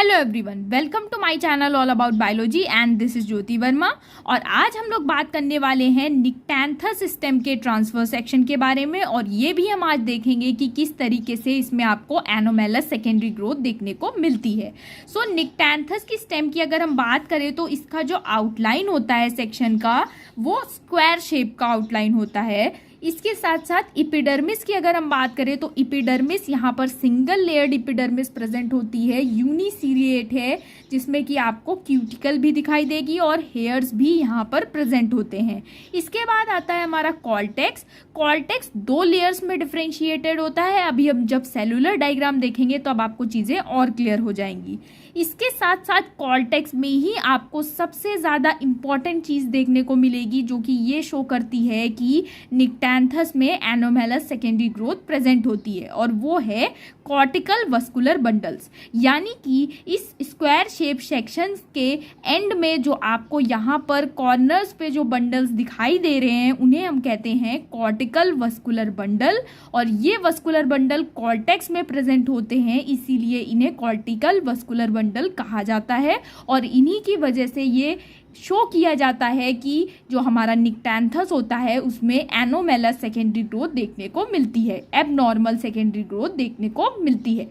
Hello everyone, welcome to my channel all about biology and this is Jyoti Verma. और आज हम लोग बात करने वाले हैं निक्टैंथस स्टेम के ट्रांसफर सेक्शन के बारे में। और ये भी हम आज देखेंगे कि किस तरीके से इसमें आपको एनोमेलस सेकेंडरी ग्रोथ देखने को मिलती है। सो निक्टैंथस की स्टेम की अगर हम बात करें तो इसका जो आउटलाइन होता है सेक्शन का, वो स्क्वायर शेप का आउटलाइन होता है। इसके साथ साथ इपिडर्मिस की अगर हम बात करें तो इपिडर्मिस यहाँ पर सिंगल लेयर्ड इपिडर्मिस प्रेजेंट होती है, यूनिसीरिएट है, जिसमें कि आपको क्यूटिकल भी दिखाई देगी और हेयर्स भी यहाँ पर प्रेजेंट होते हैं। इसके बाद आता है हमारा कॉर्टेक्स। कॉर्टेक्स दो लेयर्स में डिफ्रेंशिएटेड होता है। अभी हम जब सेलुलर डायग्राम देखेंगे तो अब आपको चीज़ें और क्लियर हो जाएंगी। इसके साथ साथ कॉर्टेक्स में ही आपको सबसे ज़्यादा इम्पॉर्टेंट चीज़ देखने को मिलेगी, जो कि ये शो करती है कि निक्टैंथस में एनोमेलस सेकेंडरी ग्रोथ प्रेजेंट होती है, और वो है कॉर्टिकल वस्कुलर बंडल्स। यानी कि इस स्क्वायर शेप सेक्शन के एंड में जो आपको यहाँ पर कॉर्नर्स पे जो बंडल्स दिखाई दे रहे हैं, उन्हें हम कहते हैं कॉर्टिकल वस्कुलर बंडल। और ये वस्कुलर बंडल कॉर्टेक्स में प्रेजेंट होते हैं, इसीलिए इन्हें कॉर्टिकल वस्कुलर बंडल कहा जाता है। और इन्हीं की वजह से ये शो किया जाता है कि जो हमारा निक्टैंथस होता है उसमें एनोमेलस सेकेंडरी ग्रोथ देखने को मिलती है, एबनॉर्मल सेकेंडरी ग्रोथ देखने को मिलती है।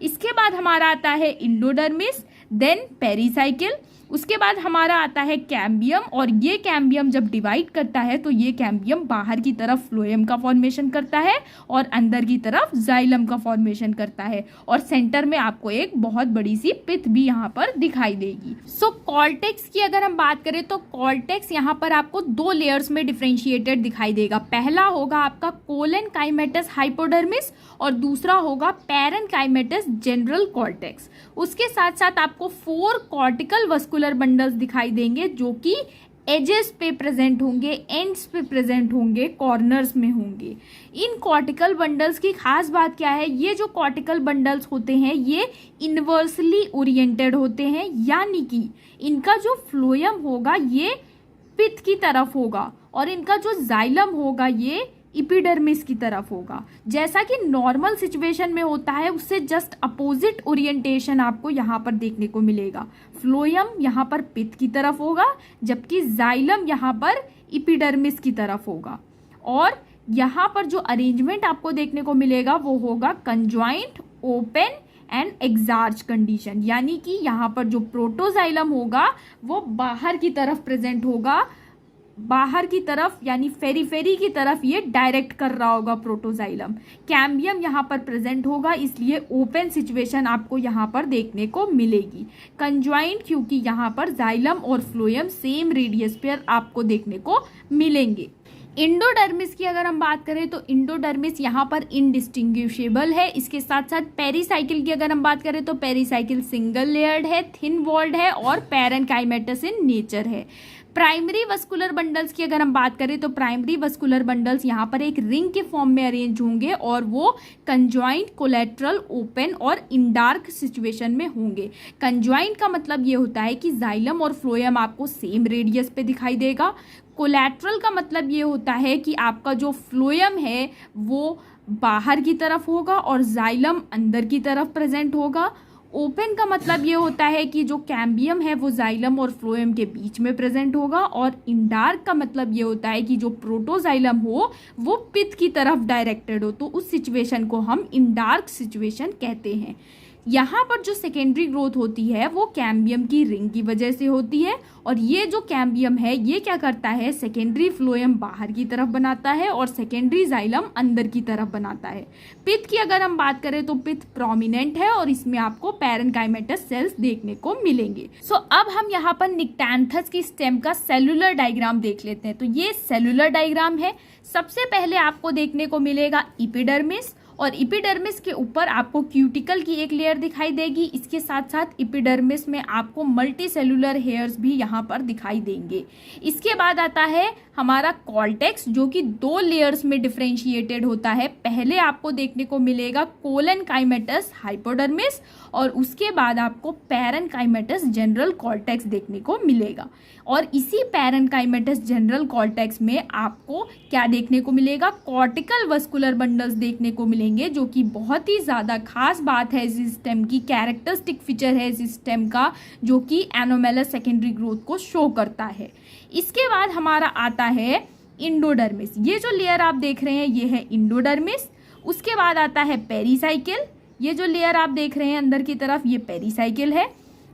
इसके बाद हमारा आता है इंडोडर्मिस, देन पेरिसाइकिल। उसके बाद हमारा आता है कैम्बियम, और ये कैम्बियम जब डिवाइड करता है तो ये कैम्बियम बाहर की तरफ फ्लोएम का फॉर्मेशन करता है और अंदर की तरफ जाइलम का फॉर्मेशन करता है, और सेंटर में आपको एक बहुत बड़ी सी पिथ भी यहाँ पर दिखाई देगी। सो कॉर्टेक्स की अगर हम बात करें तो कॉर्टेक्स यहाँ पर आपको दो लेयर्स में डिफ्रेंशिएटेड दिखाई देगा। पहला होगा आपका कोलेनकाइमेटस हाइपोडर्मिस और दूसरा होगा पैरेनकाइमेटस जनरल कॉर्टेक्स। उसके साथ साथ आपको 4 कॉर्टिकल वस्कुलर बंडल्स दिखाई देंगे, जो कि एजेस पे प्रेजेंट होंगे, एंड्स पे प्रेजेंट होंगे, कॉर्नर्स में होंगे। इन कॉर्टिकल बंडल्स की खास बात क्या है, ये जो कॉर्टिकल बंडल्स होते हैं ये इन्वर्सली ओरिएंटेड होते हैं, यानी कि इनका जो फ्लोएम होगा ये पिथ की तरफ होगा और इनका जो जाइलम होगा ये इपिडर्मिस की तरफ होगा। जैसा कि नॉर्मल सिचुएशन में होता है उससे जस्ट अपोजिट ओरिएंटेशन आपको यहाँ पर देखने को मिलेगा। फ्लोएम यहाँ पर पिथ की तरफ होगा, जबकि जाइलम यहाँ पर इपिडर्मिस की तरफ होगा। और यहाँ पर जो अरेंजमेंट आपको देखने को मिलेगा वो होगा conjoint, open and exarch condition. यानी कि यहाँ पर जो प्रोटोजाइलम होगा वो बाहर की तरफ प्रेजेंट होगा, बाहर की तरफ यानी फेरीफेरी की तरफ ये डायरेक्ट कर रहा होगा प्रोटोजाइलम। कैम्बियम यहाँ पर प्रेजेंट होगा, इसलिए ओपन सिचुएशन आपको यहाँ पर देखने को मिलेगी। कंजॉइंट क्योंकि यहाँ पर जाइलम और फ्लोएम सेम रेडियस पर आपको देखने को मिलेंगे। इंडोडर्मिस की अगर हम बात करें तो इंडोडर्मिस यहाँ पर इनडिस्टिंग्विशेबल है। इसके साथ साथ पेरिसाइकिल की अगर हम बात करें तो पेरिसाइकिल सिंगल लेयर्ड है, थिन वॉल्ड है और पैरेनकाइमेटस इन नेचर है। प्राइमरी वस्कुलर बंडल्स की अगर हम बात करें तो प्राइमरी वस्कुलर बंडल्स यहाँ पर एक रिंग के फॉर्म में अरेंज होंगे और वो कंजॉइंट, कोलेट्रल, ओपन और इंडार्क सिचुएशन में होंगे। कंजॉइंट का मतलब ये होता है कि जाइलम और फ्लोएम आपको सेम रेडियस पे दिखाई देगा। कोलेट्रल का मतलब ये होता है कि आपका जो फ्लोएम है वो बाहर की तरफ होगा और जाइलम अंदर की तरफ प्रेजेंट होगा। ओपन का मतलब ये होता है कि जो कैम्बियम है वो जाइलम और फ्लोएम के बीच में प्रेजेंट होगा। और इंडार्क का मतलब ये होता है कि जो प्रोटोजाइलम हो वो पिथ की तरफ डायरेक्टेड हो, तो उस सिचुएशन को हम इंडार्क सिचुएशन कहते हैं। यहाँ पर जो सेकेंडरी ग्रोथ होती है वो कैम्बियम की रिंग की वजह से होती है, और ये जो कैम्बियम है ये क्या करता है, सेकेंडरी फ्लोएम बाहर की तरफ बनाता है और सेकेंडरी जाइलम अंदर की तरफ बनाता है। पिथ की अगर हम बात करें तो पिथ प्रोमिनेंट है और इसमें आपको पैरेनकाइमेटस सेल्स देखने को मिलेंगे। सो अब हम यहाँ पर निक्टैंथस की स्टेम का सेलुलर डायग्राम देख लेते हैं। तो ये सेलुलर डायग्राम है। सबसे पहले आपको देखने को मिलेगा इपिडर्मिस, और इपिडर्मिस के ऊपर आपको क्यूटिकल की एक लेयर दिखाई देगी। इसके साथ साथ इपिडर्मिस में आपको मल्टी सेलुलर हेयर्स भी यहाँ पर दिखाई देंगे। इसके बाद आता है हमारा कॉर्टेक्स, जो कि 2 लेयर्स में डिफ्रेंशिएटेड होता है। पहले आपको देखने को मिलेगा कोलेनकाइमेटस हाइपोडर्मिस और उसके बाद आपको पैरेनकाइमेटस जनरल कॉर्टेक्स देखने को मिलेगा। और इसी पैरेनकाइमेटस जनरल कॉर्टेक्स में आपको क्या देखने को मिलेगा, कॉर्टिकल वस्कुलर बंडल्स देखने को मिलेंगे। पढ़ेंगे, जो कि बहुत ही ज़्यादा खास बात है इस सिस्टम की, कैरेक्टरिस्टिक फीचर है इस सिस्टम का, जो कि एनोमेलस सेकेंडरी ग्रोथ को शो करता है। इसके बाद हमारा आता है इंडोडर्मिस। ये जो लेयर आप देख रहे हैं ये है इंडोडर्मिस। उसके बाद आता है पेरीसाइकिल। ये जो लेयर आप देख रहे हैं अंदर की तरफ ये पेरीसाइकिल है।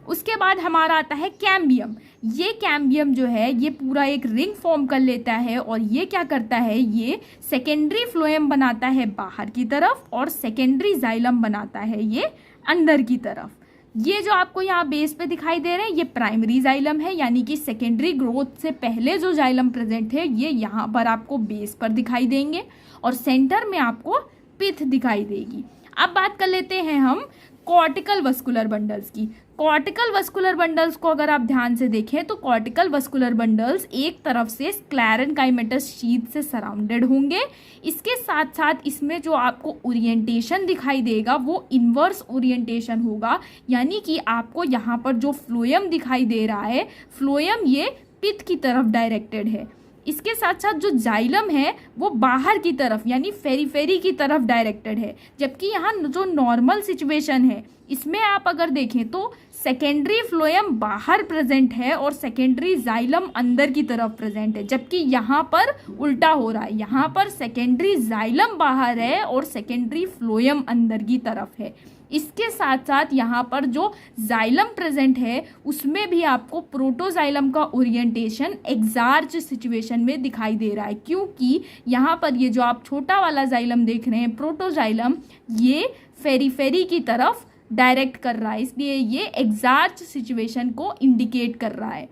उसके बाद हमारा आता है कैम्बियम। ये कैम्बियम जो है ये पूरा एक रिंग फॉर्म कर लेता है और ये क्या करता है, ये सेकेंडरी फ्लोएम बनाता है बाहर की तरफ और सेकेंडरी जाइलम बनाता है ये अंदर की तरफ। ये जो आपको यहाँ बेस पे दिखाई दे रहे हैं ये प्राइमरी जाइलम है, यानी कि सेकेंडरी ग्रोथ से पहले जो जाइलम प्रेजेंट है ये यहाँ पर आपको बेस पर दिखाई देंगे और सेंटर में आपको पिथ दिखाई देगी। अब बात कर लेते हैं हम कॉर्टिकल वस्कुलर बंडल्स की। कॉर्टिकल वस्कुलर बंडल्स को अगर आप ध्यान से देखें तो कॉर्टिकल वस्कुलर बंडल्स एक तरफ से स्क्लेरेनकाइमेटस शीथ से सराउंडेड होंगे। इसके साथ साथ इसमें जो आपको ओरिएंटेशन दिखाई देगा वो इन्वर्स ओरिएंटेशन होगा, यानी कि आपको यहाँ पर जो फ्लोएम दिखाई दे रहा है, फ्लोएम ये पिथ की तरफ डायरेक्टेड है। इसके साथ साथ जो जाइलम है वो बाहर की तरफ यानी फेरीफेरी की तरफ डायरेक्टेड है, जबकि यहाँ जो नॉर्मल सिचुएशन है इसमें आप अगर देखें तो सेकेंडरी फ्लोएम बाहर प्रेजेंट है और सेकेंडरी जाइलम अंदर की तरफ प्रेजेंट है, जबकि यहाँ पर उल्टा हो रहा है। यहाँ पर सेकेंडरी जाइलम बाहर है और सेकेंडरी फ्लोएम अंदर की तरफ है। इसके साथ साथ यहाँ पर जो जाइलम प्रेजेंट है उसमें भी आपको प्रोटोजाइलम का ओरिएंटेशन एक्सार्च सिचुएशन में दिखाई दे रहा है, क्योंकि यहाँ पर ये जो आप छोटा वाला जाइलम देख रहे हैं प्रोटोजाइलम ये फेरीफेरी की तरफ डायरेक्ट कर रहा है, इसलिए ये एक्सार्च सिचुएशन को इंडिकेट कर रहा है।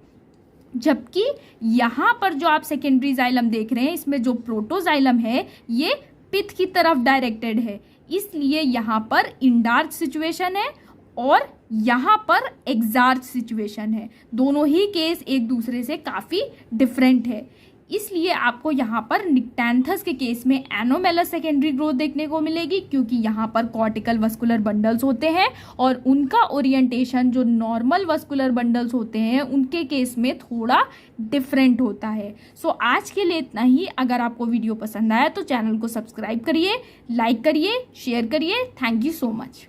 जबकि यहाँ पर जो आप सेकेंडरी जाइलम देख रहे हैं इसमें जो प्रोटोजाइलम है ये पिथ की तरफ डायरेक्टेड है, इसलिए यहाँ पर इंडार्च सिचुएशन है और यहाँ पर एक्सार्च सिचुएशन है। दोनों ही केस एक दूसरे से काफ़ी डिफरेंट है, इसलिए आपको यहाँ पर निक्टैंथस के केस में एनोमेलस सेकेंडरी ग्रोथ देखने को मिलेगी, क्योंकि यहाँ पर कॉर्टिकल वस्कुलर बंडल्स होते हैं और उनका ओरिएंटेशन जो नॉर्मल वस्कुलर बंडल्स होते हैं उनके केस में थोड़ा डिफरेंट होता है। सो आज के लिए इतना ही। अगर आपको वीडियो पसंद आया तो चैनल को सब्सक्राइब करिए, लाइक करिए, शेयर करिए। Thank you so much.